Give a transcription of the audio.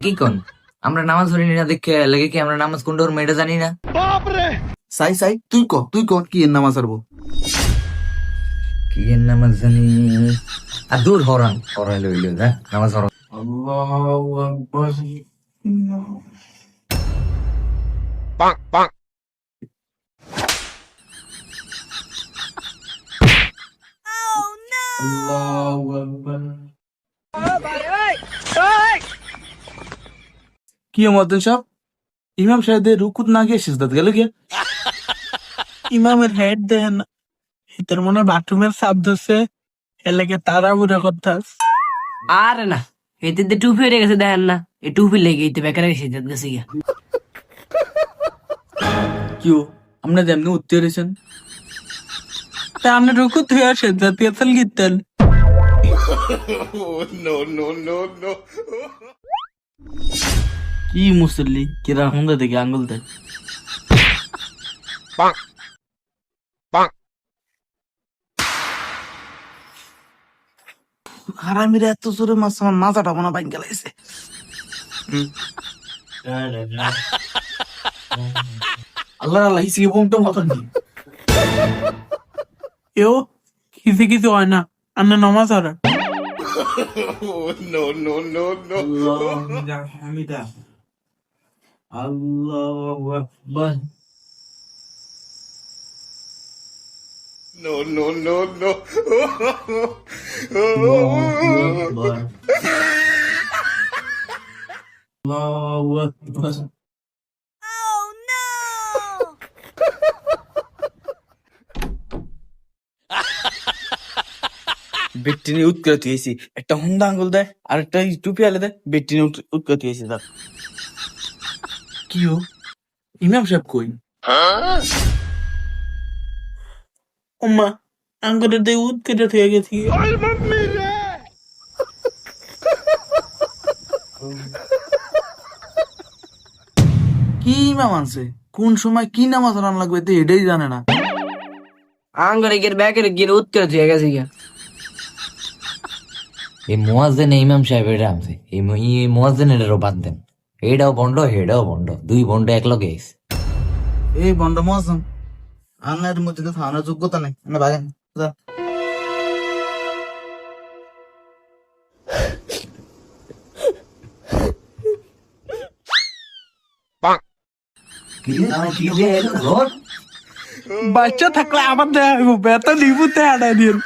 কি কোন আমরা নামাজ ধরি না দেখে লাগে কি আমরা নামাজ কোন ধর্ম এটা জানি না। সাই সাই তুই ক কি এর নামাজ আরবো? কি এর নামাজ জানি আর দূর হরান হরাই লইল না নামাজ হরান। আল্লাহু আকবার। আল্লাহু আকবার। কি মদন সাহেব, ইমাম সাহেবের রুকুত না গিয়ে সিজদাত গেল গিয়া? ইমামের হেড দেন এটার মনে বাথরুমের সাপ ধরছে এর লাগে তারা বুড়া কথা। আরে না এতে দিয়ে টুপি হয়ে গেছে দেখেন না, এই টুপি লেগে এতে বেকার গেছে গেছে গিয়া। কিও আপনি যেমনি উত্তর হয়েছেন? তা আপনি রুকুত হয়ে আসেন জাতীয় আসল গীতেন। কি মুসল্লি কিরা হুন্দা দেখে আঙ্গুল দেয়। হারামিরা এত জোরে মাছ আমার মাথাটা মনে বাইন গেলাইছে। আল্লাহ আল্লাহ হিসি বমটা মতন কি এও কিছু কিছু হয় না, আপনি নমাজ হারান। হামিদা আল্লাহু আকবার। আল্লাহু আকবার। বেটিনি উৎকৃত হয়েছি, একটা হুন্ডা আঙ্গুল দেয় আর একটা টুপি আলে দেয়, বেটিনি উৎকৃত হয়েছি। তার কিও ইমাম সাহেব কই? ওম্মা আঙ্গুরের দিয়ে উদ কেটে হয়ে গেছি। কি ইমাম আনছে, কোন সময় কি নামাজ আনান লাগবে তো এটাই জানে না। আঙ্গরে গিয়ে ব্যাকের গিয়ে উৎকের হয়ে গেছে গিয়া। এই মুয়াজ্জিন ইমাম সাহেব এটা আনছে এই মুয়াজ্জিন এটারও বাদ দেন। এটাও বন্ড হেটাও বন্ড, দুই বন্ড এক লগে আইছে। এই বন্ড মহাজন আনার মধ্যে তো থানার যোগ্যতা নেই, না ভাগেন যা। বাচ্চা থাকলে আবার দেখা বেতন নিবুতে আড়াই দিন।